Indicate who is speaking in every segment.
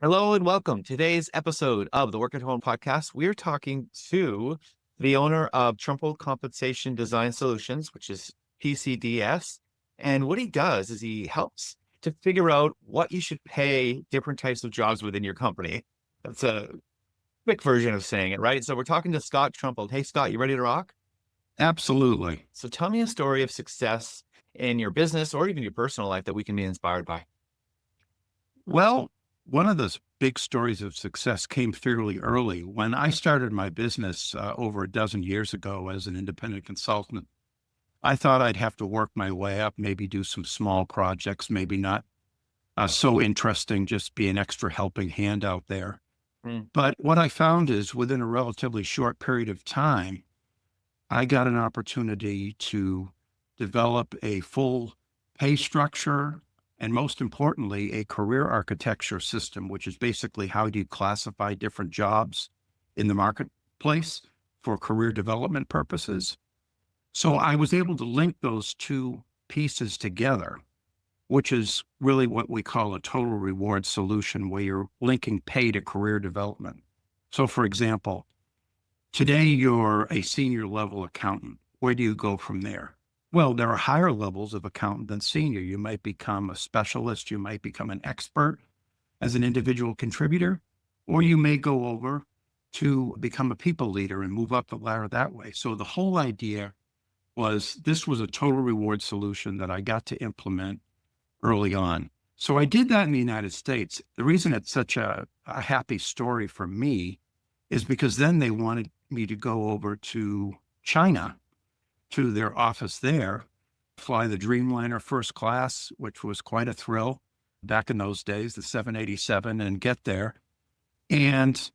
Speaker 1: Hello and welcome. Today's episode of the Work at Home podcast, we're talking to the owner of Trumpolt Compensation Design Solutions, which is TCDS. And what he does is he helps to figure out what you should pay different types of jobs within your company. That's a quick version of saying it, right? So we're talking to Scott Trumpolt. Hey, Scott, you ready to rock?
Speaker 2: Absolutely.
Speaker 1: So tell me a story of success in your business or even your personal life that we can be inspired by.
Speaker 2: Well, one of those big stories of success came fairly early. When I started my business over a dozen years ago as an independent consultant, I thought I'd have to work my way up, maybe do some small projects, maybe not so interesting, just be an extra helping hand out there.
Speaker 1: Mm,
Speaker 2: But what I found is within a relatively short period of time, I got an opportunity to develop a full pay structure and, most importantly, a career architecture system, which is basically how do you classify different jobs in the marketplace for career development purposes. So I was able to link those two pieces together, which is really what we call a total reward solution, where you're linking pay to career development. So, for example, today, you're a senior level accountant. Where do you go from there? Well, there are higher levels of accountant than senior. You might become a specialist. You might become an expert as an individual contributor, or you may go over to become a people leader and move up the ladder that way. So the whole idea was this was a total reward solution that I got to implement early on. So I did that in the United States. The reason it's such a happy story for me is because then they wanted me to go over to China, to their office there, fly the Dreamliner first class, which was quite a thrill back in those days, the 787, and get there. And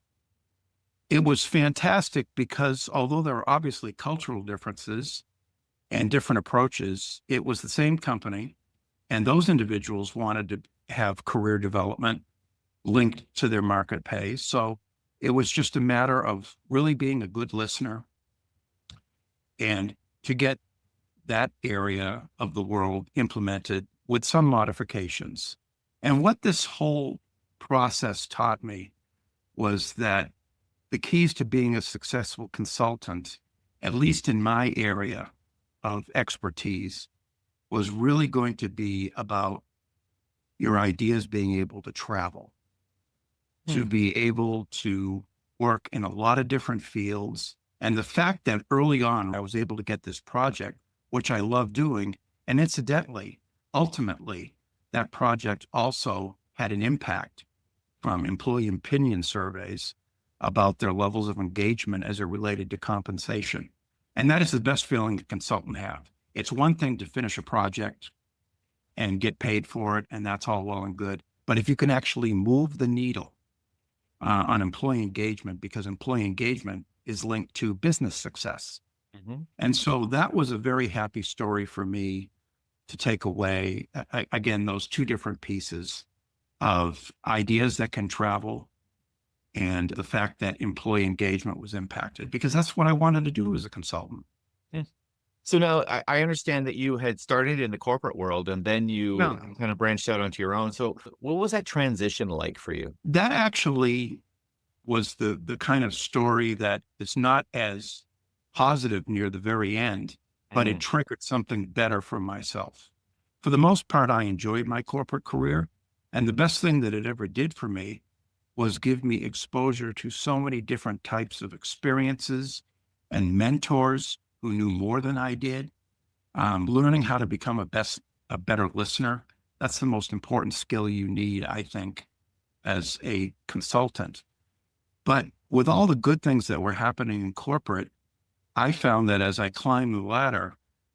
Speaker 2: it was fantastic because although there are obviously cultural differences and different approaches, it was the same company. And those individuals wanted to have career development linked to their market pay. So it was just a matter of really being a good listener and to get that area of the world implemented with some modifications. And what this whole process taught me was that the keys to being a successful consultant, at least in my area of expertise, was really going to be about your ideas being able to travel, to
Speaker 1: mm,
Speaker 2: be able to work in a lot of different fields. And the fact that early on I was able to get this project, which I love doing, and incidentally, ultimately, that project also had an impact from employee opinion surveys about their levels of engagement as it related to compensation. And that is the best feeling a consultant have. It's one thing to finish a project and get paid for it, and that's all well and good. But if you can actually move the needle on employee engagement, because employee engagement is linked to business success.
Speaker 1: mhm.
Speaker 2: And so that was a very happy story for me to take away. Again, those two different pieces of ideas that can travel and the fact that employee engagement was impacted, because that's what I wanted to do as a consultant.
Speaker 1: Yeah. So now I understand that you had started in the corporate world and then you
Speaker 2: Well,
Speaker 1: kind of branched out onto your own. So what was that transition like for you?
Speaker 2: that actually was the kind of story that is not as positive near the very end, but it
Speaker 1: Mm,
Speaker 2: triggered something better for myself. For the most part, I enjoyed my corporate career. And the best thing that it ever did for me was give me exposure to so many different types of experiences and mentors who knew more than I did. Learning how to become a better listener. That's the most important skill you need, I think, as a consultant. But with all the good things that were happening in corporate, I found that as I climbed the ladder,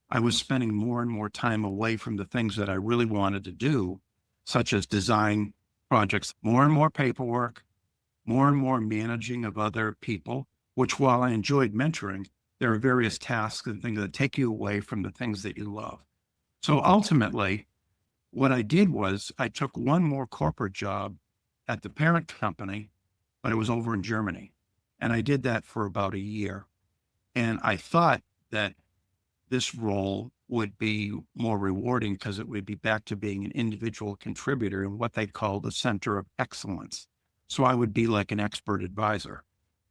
Speaker 2: I was spending more and more time away from the things that I really wanted to do, such as design projects, more and more paperwork, more and more managing of other people, which while I enjoyed mentoring, there are various tasks and things that take you away from the things that you love. So ultimately, what I did was I took one more corporate job at the parent company, but it was over in Germany. And I did that for about a year. And I thought that this role would be more rewarding because it would be back to being an individual contributor in what they call the center of excellence. So I would be like an expert advisor.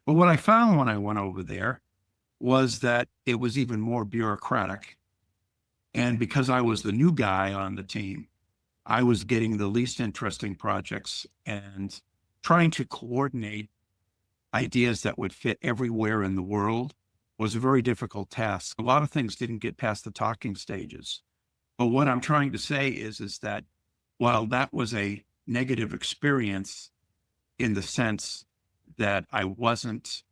Speaker 2: But what I found when I went over there was that it was even more bureaucratic. And because I was the new guy on the team, I was getting the least interesting projects and trying to coordinate ideas that would fit everywhere in the world was a very difficult task. A lot of things didn't get past the talking stages. But what I'm trying to say is that while that was a negative experience in the sense that I wasn't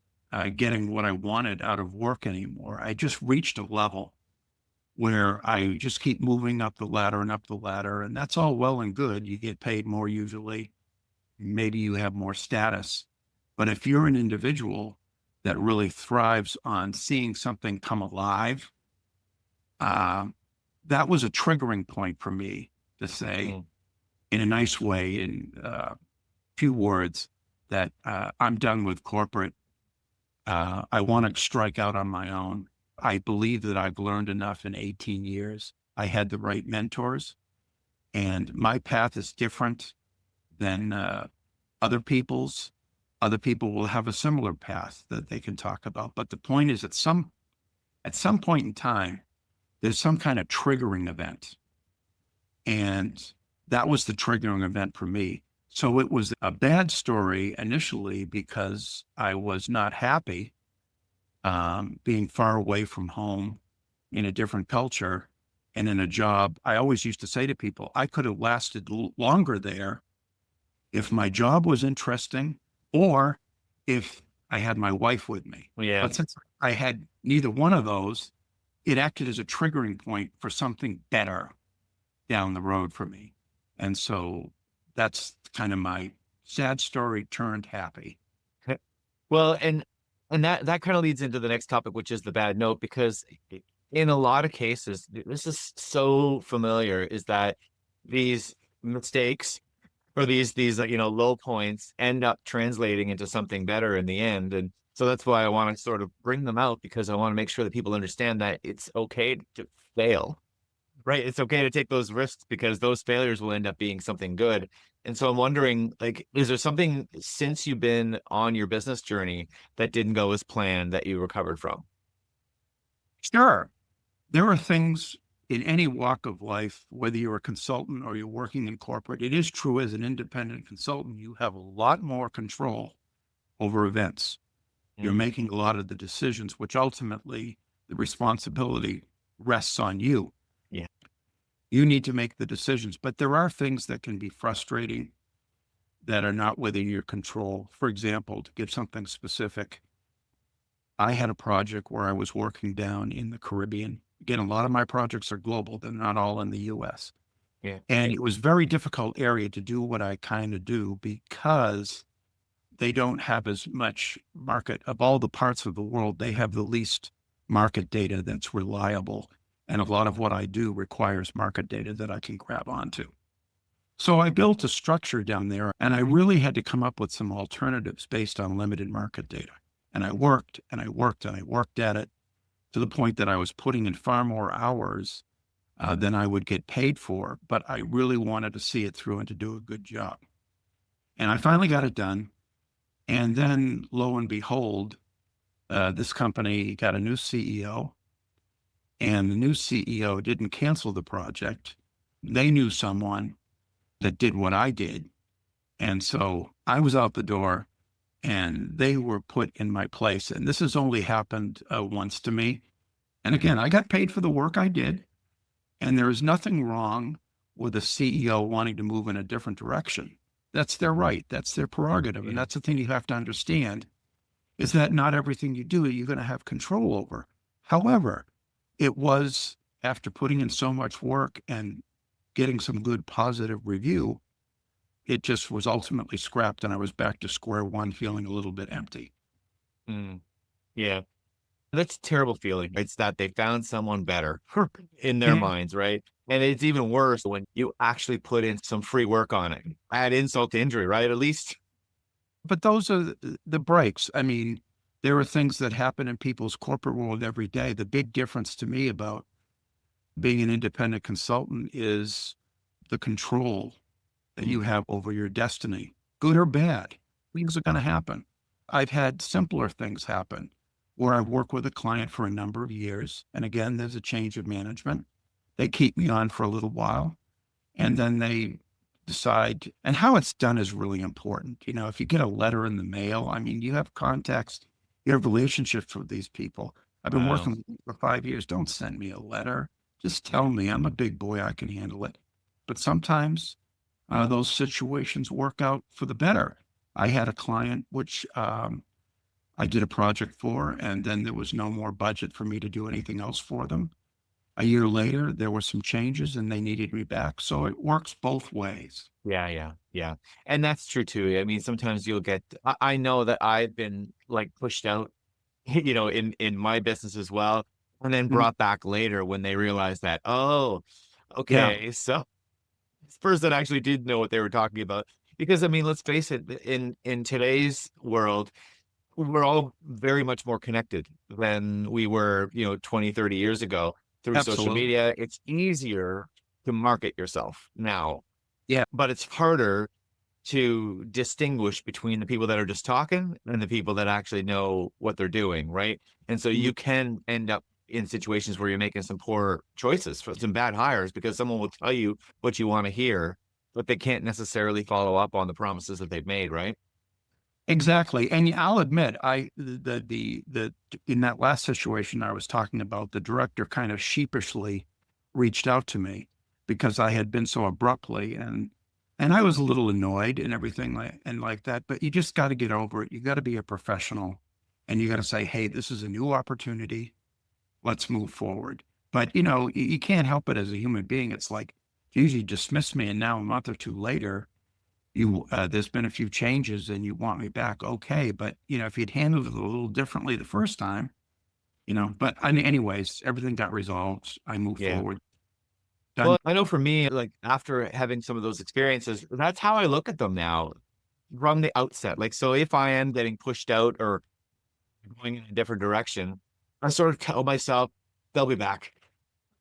Speaker 2: getting what I wanted out of work anymore, I just reached a level where I just keep moving up the ladder and up the ladder. And that's all well and good. You get paid more usually. Maybe you have more status. But if you're an individual that really thrives on seeing something come alive, that was a triggering point for me to say, in a nice way, in a few words, that I'm done with corporate. I want to strike out on my own. I believe that I've learned enough in 18 years. I had the right mentors, and my path is different than other people's. Other people will have a similar path that they can talk about. But the point is, at some point in time, there's some kind of triggering event. And that was the triggering event for me. So it was a bad story initially because I was not happy being far away from home in a different culture and in a job. I always used to say to people, I could have lasted longer there if my job was interesting or if I had my wife with me.
Speaker 1: Yeah.
Speaker 2: But since I had neither one of those, it acted as a triggering point for something better down the road for me. And so that's kind of my sad story turned happy.
Speaker 1: Well, and that kind of leads into the next topic, which is the bad note, because in a lot of cases, this is so familiar, is that these mistakes or these low points end up translating into something better in the end. And so that's why I want to sort of bring them out, because I want to make sure that people understand that it's okay to fail. Right. It's okay to take those risks because those failures will end up being something good. And so I'm wondering, like, is there something since you've been on your business journey that didn't go as planned that you recovered from?
Speaker 2: Sure. There are things in any walk of life, whether you're a consultant or you're working in corporate. It is true as an independent consultant, you have a lot more control over events. You're making a lot of the decisions, which ultimately the responsibility rests on you.
Speaker 1: Yeah.
Speaker 2: You need to make the decisions, but there are things that can be frustrating that are not within your control. For example, to give something specific, I had a project where I was working down in the Caribbean. Again, a lot of my projects are global. They're not all in the US.
Speaker 1: Yeah.
Speaker 2: And it was a very difficult area to do what I kind of do because they don't have as much market of all the parts of the world. They have the least market data that's reliable. And a lot of what I do requires market data that I can grab onto. So I built a structure down there, and I really had to come up with some alternatives based on limited market data. And I worked and I worked and I worked at it to the point that I was putting in far more hours than I would get paid for, but I really wanted to see it through and to do a good job. And I finally got it done. And then lo and behold, this company got a new CEO, and the new CEO didn't cancel the project. They knew someone that did what I did. And so I was out the door and they were put in my place. And this has only happened once to me. And again, I got paid for the work I did. And there is nothing wrong with a CEO wanting to move in a different direction. That's their right. That's their prerogative. And that's the thing you have to understand is that not everything you do, you're going to have control over. However, it was after putting in so much work and getting some good positive review, it just was ultimately scrapped and I was back to square one, feeling a little bit empty.
Speaker 1: Yeah. That's a terrible feeling. It's that they found someone better in their
Speaker 2: Yeah.
Speaker 1: minds, right? And it's even worse when you actually put in some free work on it. Add insult to injury, right? At least.
Speaker 2: But those are the breaks. I mean, there are things that happen in people's corporate world every day. The big difference to me about being an independent consultant is the control that you have over your destiny, good or bad. things are going to happen. I've had simpler things happen where I've worked with a client for a number of years. And again, there's a change of management. They keep me on for a little while and then they decide, and how it's done is really important. You know, if you get a letter in the mail, I mean, you have contacts, you have relationships with these people. I've been
Speaker 1: Wow.
Speaker 2: working for 5 years. Don't send me a letter. Just tell me I'm a big boy. I can handle it. But sometimes those situations work out for the better. I had a client which I did a project for, and then there was no more budget for me to do anything else for them. A year later, there were some changes and they needed me back. So it works both ways.
Speaker 1: Yeah, yeah, yeah. And that's true too. I mean, sometimes you'll get, I know that I've been like pushed out, in my business as well, and then
Speaker 2: Mhm.
Speaker 1: brought back later when they realized that, oh,
Speaker 2: Yeah,
Speaker 1: okay, so this person actually did know what they were talking about. Because I mean, let's face it, in today's world, we're all very much more connected than we were, 20, 30 years ago through social
Speaker 2: absolutely.
Speaker 1: media. It's easier to market yourself now,
Speaker 2: Yeah.
Speaker 1: but it's harder to distinguish between the people that are just talking and the people that actually know what they're doing, right? And so
Speaker 2: Mhm.
Speaker 1: you can end up in situations where you're making some poor choices for some bad hires because someone will tell you what you want to hear, but they can't necessarily follow up on the promises that they've made, right?
Speaker 2: Exactly. And I'll admit, in that last situation I was talking about, the director kind of sheepishly reached out to me because I had been so abruptly and I was a little annoyed and everything like that. But you just got to get over it. You got to be a professional and you got to say, hey, this is a new opportunity. Let's move forward. But you can't help it as a human being. It's like, geez, you dismissed me, and now a month or two later, there's been a few changes and you want me back. Okay. But if you'd handled it a little differently the first time, but I mean, anyways, everything got resolved. I moved
Speaker 1: Yeah.
Speaker 2: forward. Done.
Speaker 1: Well, I know for me, like after having some of those experiences, that's how I look at them now from the outset. Like, so if I am getting pushed out or going in a different direction, I sort of tell myself they'll be back.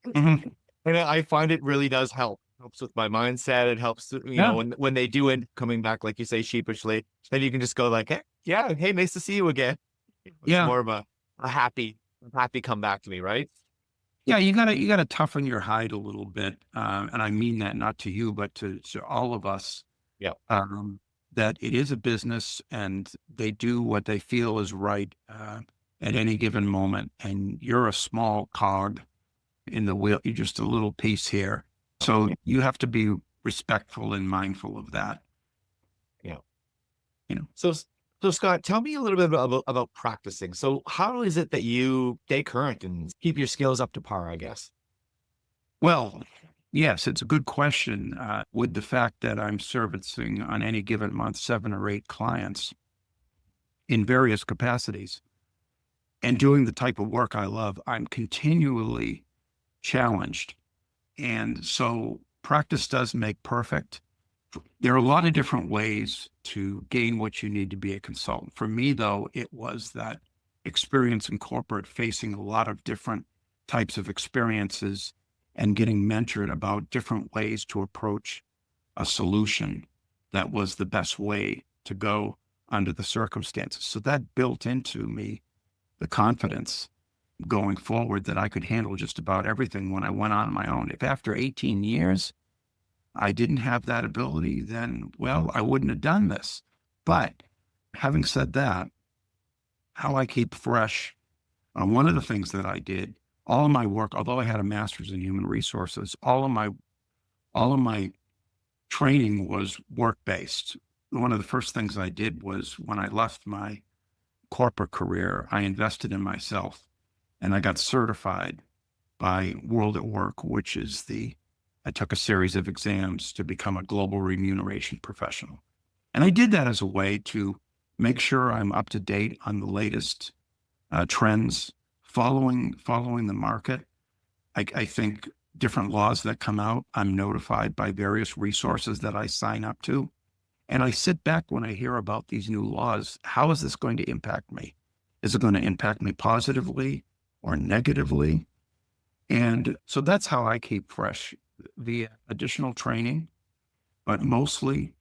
Speaker 2: Mhm.
Speaker 1: And I find it really does help. Helps with my mindset. It helps,
Speaker 2: Yeah.
Speaker 1: when they do end coming back, like you say, sheepishly, then you can just go like, hey, yeah, hey, nice to see you again. It's
Speaker 2: Yeah.
Speaker 1: more of a happy comeback to me, right?
Speaker 2: Yeah. You gotta toughen your hide a little bit. And I mean that not to you, but to all of us,
Speaker 1: Yeah.
Speaker 2: um, that it is a business and they do what they feel is right, at any given moment. And you're a small cog in the wheel. You're just a little piece here. So
Speaker 1: Yeah.
Speaker 2: you have to be respectful and mindful of that,
Speaker 1: Yeah.
Speaker 2: you know.
Speaker 1: So, so Scott, tell me a little bit about practicing. So, how is it that you stay current and keep your skills up to par? I guess.
Speaker 2: Well, yes, it's a good question. With the fact that I'm servicing on any given month 7 or 8 clients in various capacities and doing the type of work I love, I'm continually challenged. And so practice does make perfect. There are a lot of different ways to gain what you need to be a consultant. For me, though, it was that experience in corporate, facing a lot of different types of experiences and getting mentored about different ways to approach a solution that was the best way to go under the circumstances. So that built into me the confidence going forward that I could handle just about everything when I went on my own. If after 18 years, I didn't have that ability, then, well, I wouldn't have done this. But having said that, how I keep fresh, one of the things that I did, all of my work, although I had a master's in human resources, all of my training was work based. One of the first things I did was when I left my corporate career, I invested in myself and I got certified by World at Work, which is I took a series of exams to become a global remuneration professional. And I did that as a way to make sure I'm up to date on the latest trends, following the market. I think different laws that come out, I'm notified by various resources that I sign up to. And I sit back when I hear about these new laws. How is this going to impact me? Is it going to impact me positively or negatively? And so that's how I keep fresh via additional training, but mostly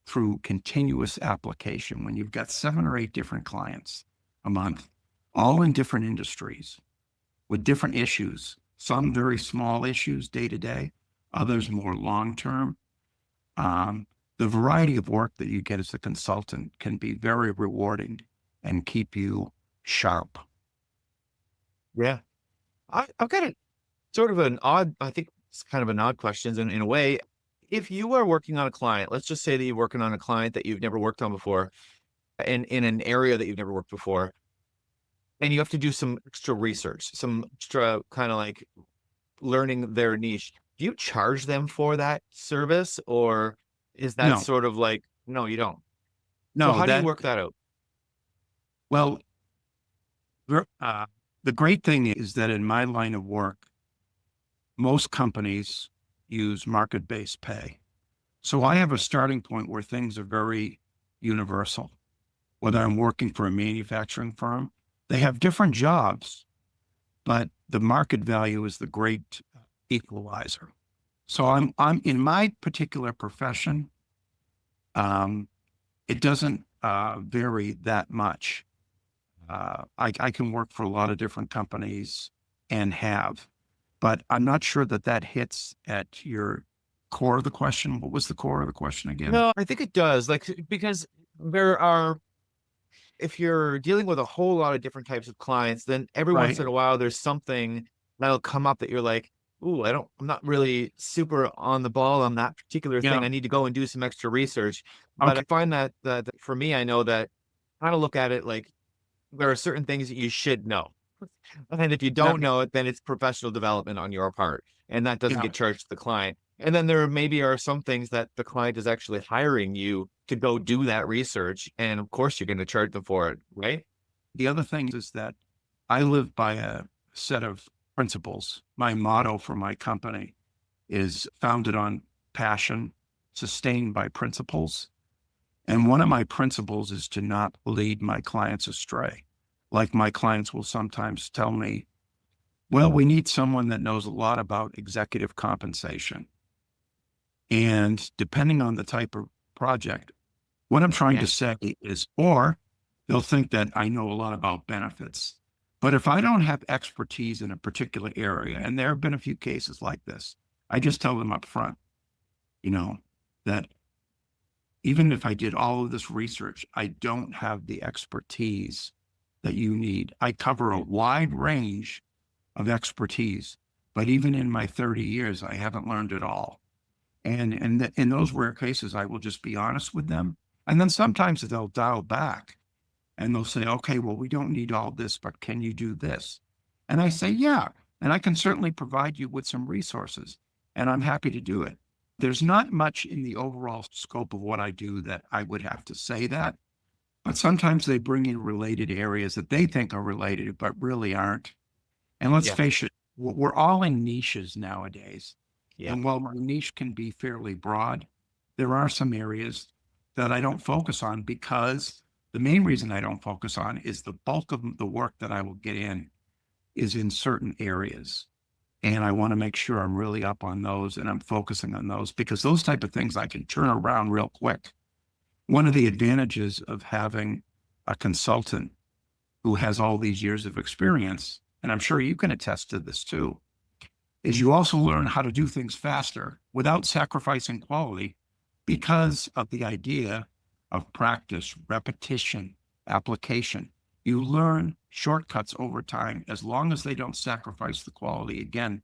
Speaker 2: through continuous application. When you've got 7 or 8 different clients a month, all in different industries with different issues, some very small issues day to day, others more long term. The variety of work that you get as a consultant can be very rewarding and keep you sharp.
Speaker 1: Yeah. I've got a sort of an odd, I think it's kind of an odd question in a way. If you are working on a client, let's just say that you're working on a client that you've never worked on before, in an area that you've never worked before, and you have to do some extra research, some extra kind of like learning their niche. Do you charge them for that service, or is that
Speaker 2: No,
Speaker 1: sort of like, no, you don't? So
Speaker 2: no,
Speaker 1: how do you
Speaker 2: that,
Speaker 1: work that out?
Speaker 2: well, the great thing is that in my line of work, most companies use market-based pay. So I have a starting point where things are very universal. Whether I'm working for a manufacturing firm, they have different jobs, but the market value is the great equalizer. So I'm in my particular profession, it doesn't vary that much. I can work for a lot of different companies and have, but I'm not sure that that hits at your core of the question. What was the core of the question again?
Speaker 1: No, I think it does. Like, because there are, if you're dealing with a whole lot of different types of clients, then every once
Speaker 2: Right.
Speaker 1: in a while there's something that'll come up that you're like, ooh, I'm not really super on the ball on that particular
Speaker 2: Yeah.
Speaker 1: thing. I need to go and do some extra research. But I
Speaker 2: Okay.
Speaker 1: find that for me, I know that kind of look at it like there are certain things that you should know. And if you
Speaker 2: Yeah.
Speaker 1: don't know it, then it's professional development on your part, and that doesn't
Speaker 2: Yeah.
Speaker 1: get charged to the client. And then there maybe are some things that the client is actually hiring you to go do that research, and of course you're going to charge them for it, right?
Speaker 2: The other thing is that I live by a set of principles. My motto for my company is founded on passion, sustained by principles. And one of my principles is to not lead my clients astray. Like my clients will sometimes tell me, well, we need someone that knows a lot about executive compensation. And depending on the type of project, what I'm trying
Speaker 1: Yeah.
Speaker 2: to say is, or they'll think that I know a lot about benefits. But if I don't have expertise in a particular area, and there have been a few cases like this, I just tell them up front, you know, that even if I did all of this research, I don't have the expertise that you need. I cover a wide range of expertise, but even in my 30 years, I haven't learned it all. And in those rare cases, I will just be honest with them. And then sometimes they'll dial back and they'll say, okay, well, we don't need all this, but can you do this? And I say, yeah. And I can certainly provide you with some resources, and I'm happy to do it. There's not much in the overall scope of what I do that I would have to say that, but sometimes they bring in related areas that they think are related, but really aren't. And let's
Speaker 1: Yeah.
Speaker 2: face it, we're all in niches nowadays.
Speaker 1: Yeah.
Speaker 2: And while my niche can be fairly broad, there are some areas that I don't focus on because the main reason I don't focus on is the bulk of the work that I will get in is in certain areas. And I want to make sure I'm really up on those and I'm focusing on those because those type of things I can turn around real quick. One of the advantages of having a consultant who has all these years of experience, and I'm sure you can attest to this too, is you also learn how to do things faster without sacrificing quality because of the idea of practice, repetition, application. You learn shortcuts over time as long as they don't sacrifice the quality. Again,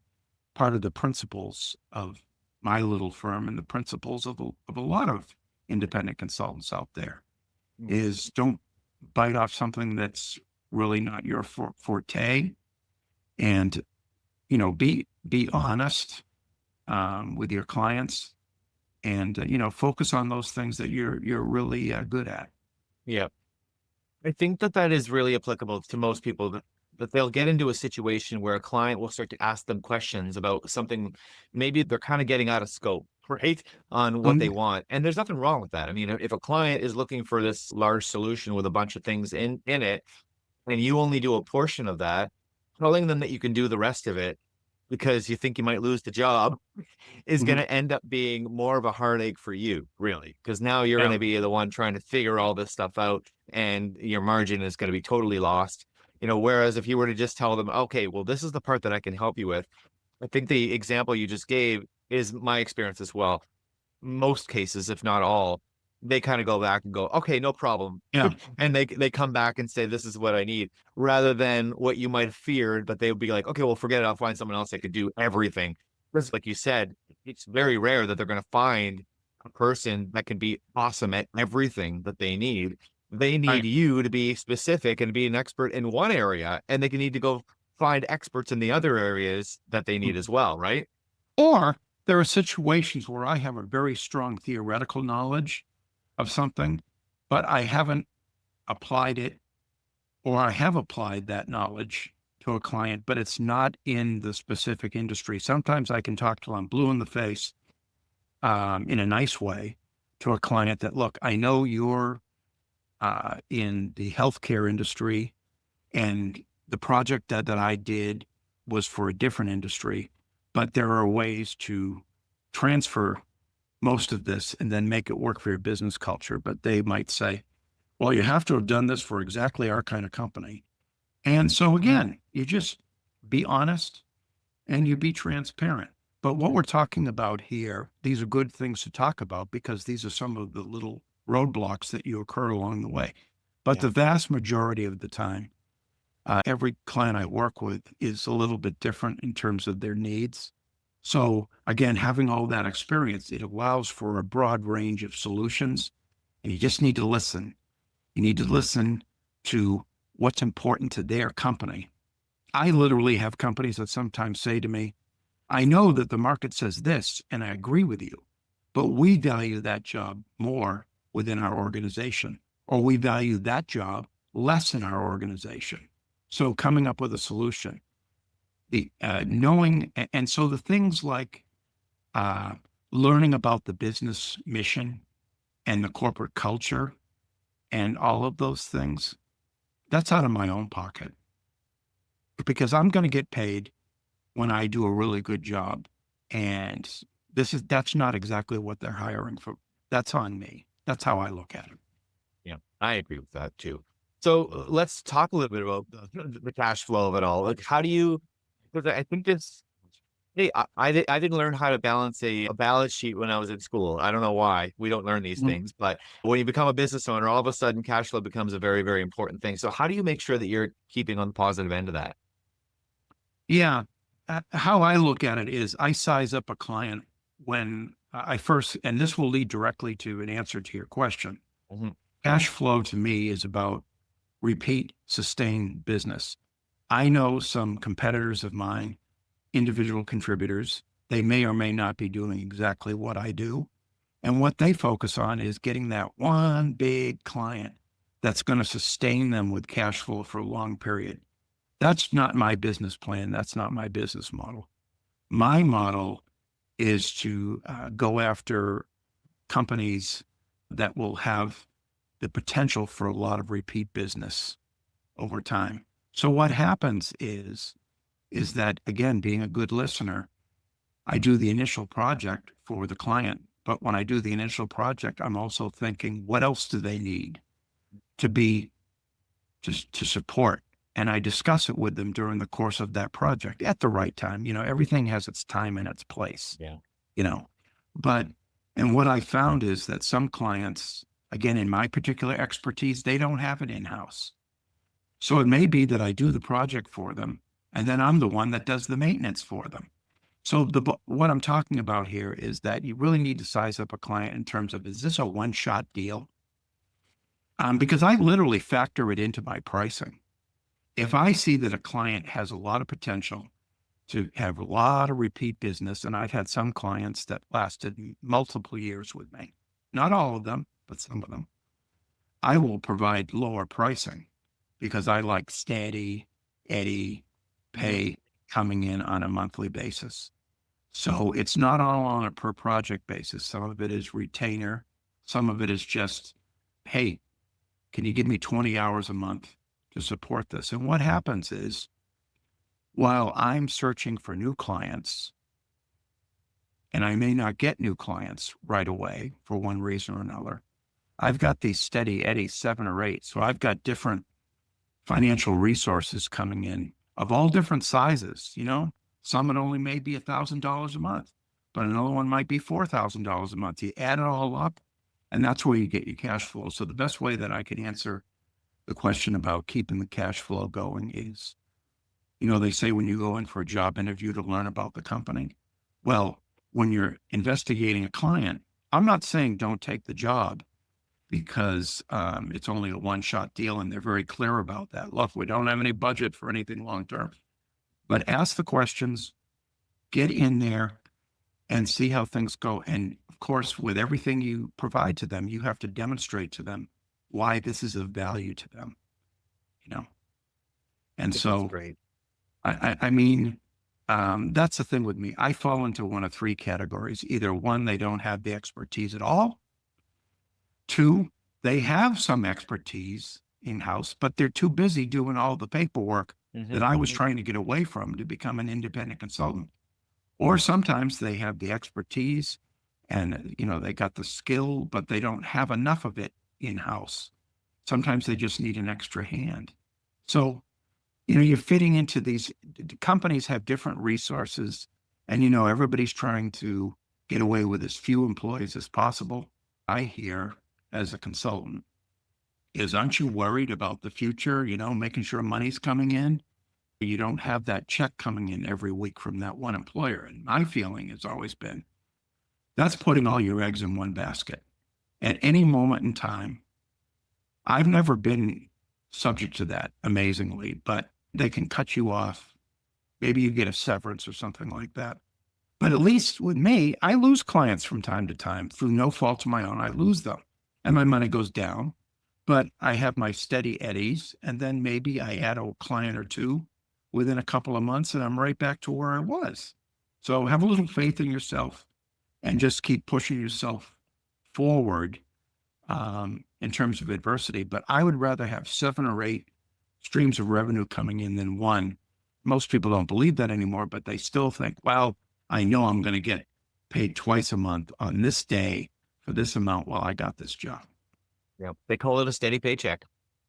Speaker 2: part of the principles of my little firm and the principles of a lot of independent consultants out there
Speaker 1: Mm.
Speaker 2: is don't bite off something that's really not your forte, and be honest with your clients, and focus on those things that you're really good at.
Speaker 1: Yeah. I think that is really applicable to most people, that they'll get into a situation where a client will start to ask them questions about something maybe they're kind of getting out of scope, right? On what they
Speaker 2: Um,
Speaker 1: want. And there's nothing wrong with that. I mean, if a client is looking for this large solution with a bunch of things in it, and you only do a portion of that, telling them that you can do the rest of it because you think you might lose the job is going
Speaker 2: Mhm.
Speaker 1: to end up being more of a heartache for you, really, because now you're going
Speaker 2: Yeah.
Speaker 1: to be the one trying to figure all this stuff out and your margin is going to be totally lost. Whereas if you were to just tell them, okay, well, this is the part that I can help you with. I think the example you just gave is my experience as well. Most cases, if not all, they kind of go back and go, okay, no problem.
Speaker 2: Yeah.
Speaker 1: And they come back and say, this is what I need, rather than what you might have feared, but they would be like, okay, well, forget it. I'll find someone else that could do everything. Because like you said, it's very rare that they're going to find a person that can be awesome at everything that they need. They need
Speaker 2: Right.
Speaker 1: you to be specific and be an expert in one area, and they can need to go find experts in the other areas that they need
Speaker 2: Mhm.
Speaker 1: as well, right?
Speaker 2: Or there are situations where I have a very strong theoretical knowledge of something, but I haven't applied it, or I have applied that knowledge to a client, but it's not in the specific industry. Sometimes I can talk till I'm blue in the face, in a nice way, to a client that, look, I know you're in the healthcare industry, and the project that I did was for a different industry, but there are ways to transfer most of this and then make it work for your business culture. But they might say, well, you have to have done this for exactly our kind of company. And so again, you just be honest and you be transparent. But what we're talking about here, these are good things to talk about because these are some of the little roadblocks that you occur along the way. But
Speaker 1: Yeah.
Speaker 2: the vast majority of the time, every client I work with is a little bit different in terms of their needs. So again, having all that experience, it allows for a broad range of solutions. And you just need to listen. You need to listen to what's important to their company. I literally have companies that sometimes say to me, I know that the market says this, and I agree with you, but we value that job more within our organization, or we value that job less in our organization. So coming up with a solution, the knowing, and so the things like uh, learning about the business mission and the corporate culture and all of those things, that's out of my own pocket because I'm going to get paid when I do a really good job. And that's not exactly what they're hiring for. That's on me. That's how I look at it.
Speaker 1: Yeah, I agree with that too. So let's talk a little bit about the cash flow of it all. Like, how do you? Because I think this. Hey, I didn't learn how to balance a balance sheet when I was in school. I don't know why we don't learn these
Speaker 2: Mhm.
Speaker 1: things, but when you become a business owner, all of a sudden cash flow becomes a very, very important thing. So how do you make sure that you're keeping on the positive end of that?
Speaker 2: Yeah. How I look at it is I size up a client when I first, and this will lead directly to an answer to your question.
Speaker 1: Mhm.
Speaker 2: Cash flow to me is about repeat, sustained business. I know some competitors of mine, individual contributors, they may or may not be doing exactly what I do. And what they focus on is getting that one big client that's going to sustain them with cash flow for a long period. That's not my business plan. That's not my business model. My model is to go after companies that will have the potential for a lot of repeat business over time. So what happens is that again, being a good listener, I do the initial project for the client, but when I do the initial project, I'm also thinking, what else do they need to be to support? And I discuss it with them during the course of that project at the right time. Everything has its time and its place,
Speaker 1: Yeah.
Speaker 2: you know. But and what I found is that some clients, again, in my particular expertise, they don't have it in-house. So it may be that I do the project for them, and then I'm the one that does the maintenance for them. So what I'm talking about here is that you really need to size up a client in terms of, is this a one-shot deal? Because I literally factor it into my pricing. If I see that a client has a lot of potential to have a lot of repeat business, and I've had some clients that lasted multiple years with me, not all of them, but some of them, I will provide lower pricing because I like steady, Eddie pay coming in on a monthly basis. So it's not all on a per project basis. Some of it is retainer. Some of it is just, hey, can you give me 20 hours a month to support this? And what happens is while I'm searching for new clients, and I may not get new clients right away for one reason or another, I've got these steady eddies, 7 or 8. So I've got different financial resources coming in of all different sizes. Some it only may be $1,000 a month, but another one might be $4,000 a month. You add it all up, and that's where you get your cash flow. So the best way that I can answer the question about keeping the cash flow going is, they say when you go in for a job interview to learn about the company. Well, when you're investigating a client, I'm not saying don't take the job because it's only a one-shot deal, and they're very clear about that. Look, we don't have any budget for anything long-term. But ask the questions, get in there, and see how things go. And of course, with everything you provide to them, you have to demonstrate to them why this is of value to them. And
Speaker 1: That's
Speaker 2: so,
Speaker 1: great.
Speaker 2: I mean, that's the thing with me. I fall into one of 3 categories. Either 1, they don't have the expertise at all. 2, they have some expertise in-house, but they're too busy doing all the paperwork that I was trying to get away from to become an independent consultant. Or sometimes they have the expertise and, they got the skill, but they don't have enough of it in-house. Sometimes they just need an extra hand. So, you're fitting into these companies have different resources, and, everybody's trying to get away with as few employees as possible. I hear as a consultant is, aren't you worried about the future, making sure money's coming in? You don't have that check coming in every week from that one employer. And my feeling has always been, that's putting all your eggs in one basket. At any moment in time, I've never been subject to that, amazingly, but they can cut you off. Maybe you get a severance or something like that. But at least with me, I lose clients from time to time through no fault of my own. I lose them and my money goes down, but I have my steady eddies. And then maybe I add a client or 2 within a couple of months and I'm right back to where I was. So have a little faith in yourself and just keep pushing yourself forward in terms of adversity. But I would rather have 7 or 8 streams of revenue coming in than 1. Most people don't believe that anymore, but they still think, well, I know I'm going to get paid twice a month on this day for this amount while I got this job.
Speaker 1: Yeah, they call it a steady paycheck.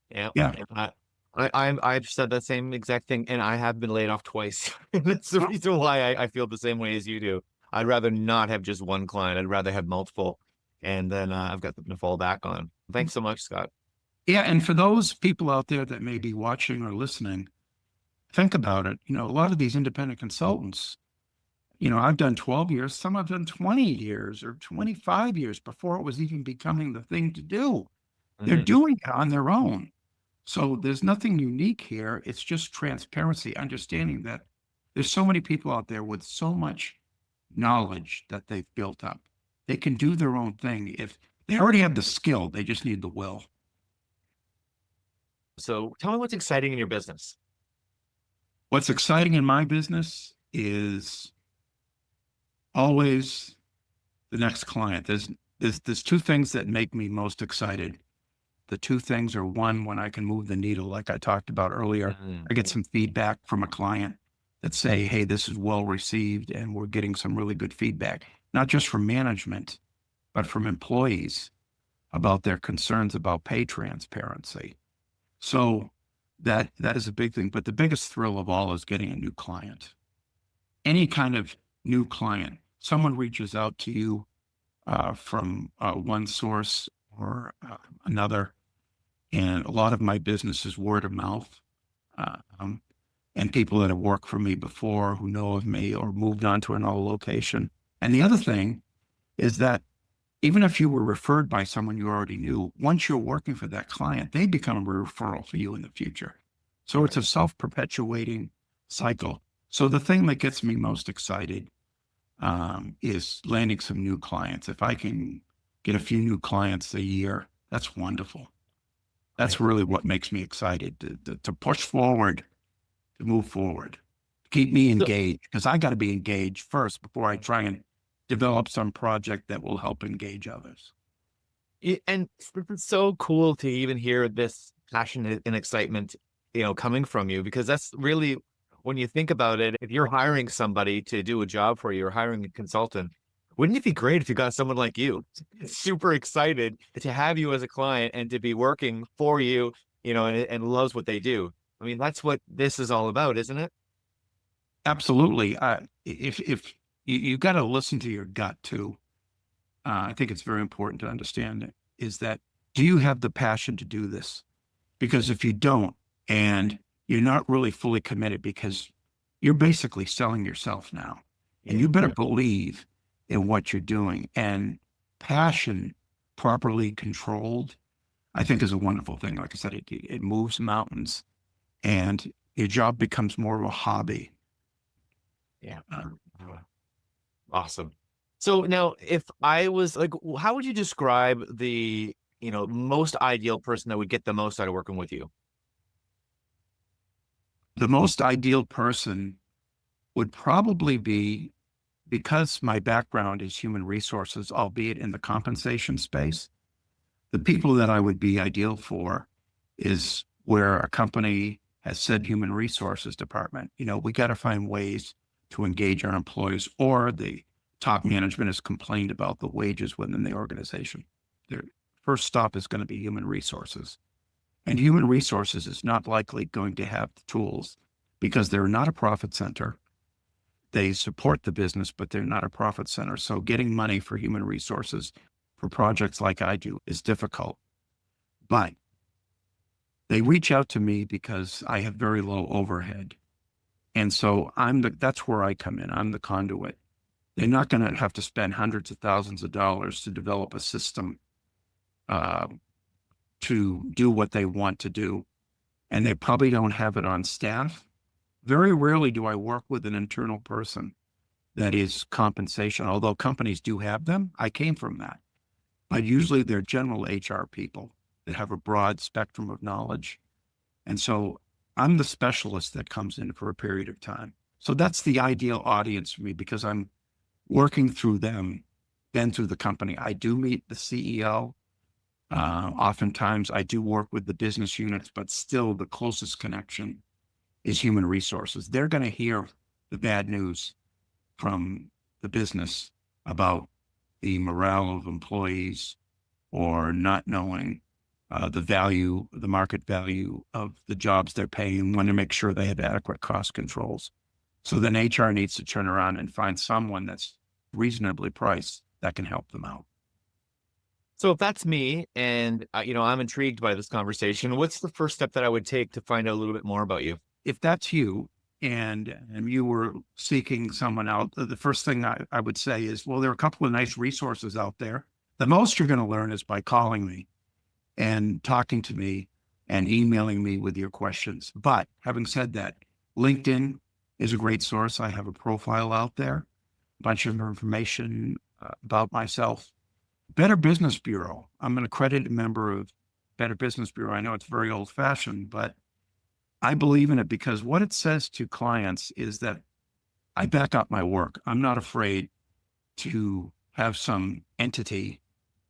Speaker 1: Yeah.
Speaker 2: Yeah.
Speaker 1: I've said that same exact thing, and I have been laid off twice. That's the reason why I feel the same way as you do. I'd rather not have just one client. I'd rather have multiple, and then I've got them to fall back on. Thanks so much, Scott.
Speaker 2: Yeah. And for those people out there that may be watching or listening, think about it. A lot of these independent consultants, I've done 12 years, some have done 20 years or 25 years before it was even becoming the thing to do. They're doing it on their own. So there's nothing unique here. It's just transparency, understanding that there's so many people out there with so much knowledge that they've built up. They can do their own thing. If they already have the skill, they just need the will.
Speaker 1: So tell me what's exciting in your business.
Speaker 2: What's exciting in my business is always the next client. There's 2 things that make me most excited. The 2 things are, 1, when I can move the needle, like I talked about earlier, I get some feedback from a client that say, hey, this is well received, and we're getting some really good feedback, not just from management, but from employees about their concerns about pay transparency. So that is a big thing. But the biggest thrill of all is getting a new client. Any kind of new client, someone reaches out to you from one source or another. And a lot of my business is word of mouth, and people that have worked for me before who know of me or moved on to another location. And the other thing is that even if you were referred by someone you already knew, once you're working for that client, they become a referral for you in the future. So it's a self-perpetuating cycle. So the thing that gets me most excited is landing some new clients. If I can get a few new clients a year, that's wonderful. That's really what makes me excited to push forward, to move forward, to keep me engaged, because I got to be engaged first before I try and develop some project that will help engage others.
Speaker 1: And it's so cool to even hear this passion and excitement, coming from you, because that's really when you think about it, if you're hiring somebody to do a job for you or hiring a consultant, wouldn't it be great if you got someone like you, super excited to have you as a client and to be working for you, and loves what they do? I mean, that's what this is all about, isn't it?
Speaker 2: Absolutely. If you got to listen to your gut too. I think it's very important to understand it, is that, do you have the passion to do this? Because if you don't, and you're not really fully committed, because you're basically selling yourself now, and you better believe in what you're doing. And passion properly controlled, I think, is a wonderful thing. Like I said, it moves mountains, and your job becomes more of a hobby.
Speaker 1: Yeah. Awesome. So now, if I was like, how would you describe the, most ideal person that would get the most out of working with you?
Speaker 2: The most ideal person would probably be, because my background is human resources, albeit in the compensation space, the people that I would be ideal for is where a company has said human resources department, we got to find ways to engage our employees, or the top management has complained about the wages within the organization. Their first stop is going to be human resources. And human resources is not likely going to have the tools, because they're not a profit center. They support the business, but they're not a profit center. So getting money for human resources for projects like I do is difficult. But they reach out to me because I have very low overhead. And so that's where I come in. I'm the conduit. They're not going to have to spend hundreds of thousands of dollars to develop a system to do what they want to do. And they probably don't have it on staff. Very rarely do I work with an internal person that is compensation, although companies do have them. I came from that. But usually they're general HR people that have a broad spectrum of knowledge. And so I'm the specialist that comes in for a period of time. So that's the ideal audience for me, because I'm working through them, then through the company. I do meet the CEO. Oftentimes I do work with the business units, but still the closest connection is human resources. They're going to hear the bad news from the business about the morale of employees, or not knowing the market value of the jobs they're paying, and want to make sure they have adequate cost controls. So then HR needs to turn around and find someone that's reasonably priced that can help them out.
Speaker 1: So if that's me and, I'm intrigued by this conversation, what's the first step that I would take to find out a little bit more about you?
Speaker 2: If that's you, and you were seeking someone out, the first thing I would say is, well, there are a couple of nice resources out there. The most you're going to learn is by calling me and talking to me and emailing me with your questions. But having said that, LinkedIn is a great source. I have a profile out there, a bunch of information about myself. Better Business Bureau. I'm an accredited member of Better Business Bureau. I know it's very old fashioned, but I believe in it, because what it says to clients is that I back up my work. I'm not afraid to have some entity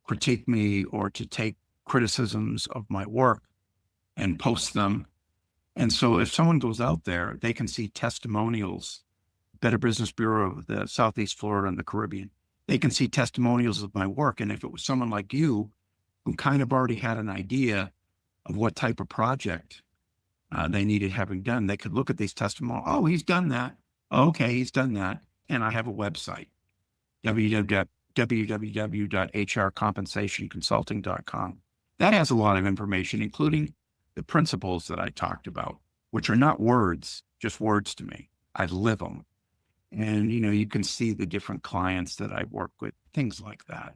Speaker 2: critique me, or to take criticisms of my work and post them. And so if someone goes out there, they can see testimonials, Better Business Bureau of the Southeast Florida and the Caribbean. They can see testimonials of my work. And if it was someone like you who kind of already had an idea of what type of project they needed having done, they could look at these testimonials. Oh, he's done that. Okay, he's done that. And I have a website, www.hrcompensationconsulting.com. That has a lot of information, including the principles that I talked about, which are not words, just words to me. I live them. And, you can see the different clients that I work with, things like that.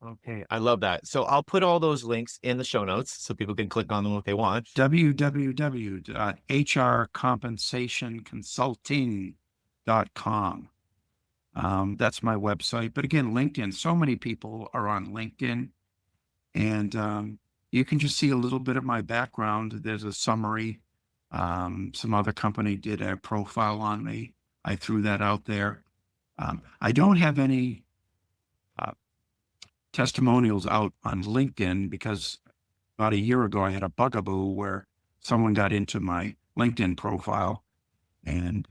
Speaker 1: Okay, I love that. So I'll put all those links in the show notes so people can click on them if they want.
Speaker 2: www.hrcompensationconsulting.com. That's my website. But again, LinkedIn, so many people are on LinkedIn, and you can just see a little bit of my background. There's a summary. Some other company did a profile on me. I threw that out there. I don't have any testimonials out on LinkedIn, because about a year ago, I had a bugaboo where someone got into my LinkedIn profile and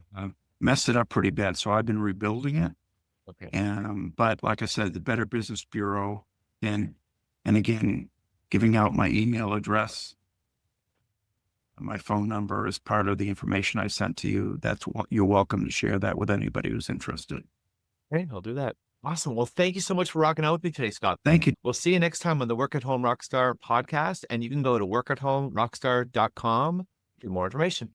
Speaker 2: messed it up pretty bad. So I've been rebuilding it.
Speaker 1: Okay.
Speaker 2: And but like I said, the Better Business Bureau, and again, giving out my email address, my phone number is part of the information I sent to you. That's what you're welcome to share that with anybody who's interested.
Speaker 1: Okay, I'll do that. Awesome. Well, thank you so much for rocking out with me today, Scott.
Speaker 2: Thank you.
Speaker 1: We'll see you next time on the Work at Home Rockstar podcast. And you can go to workathome rockstar.com for more information.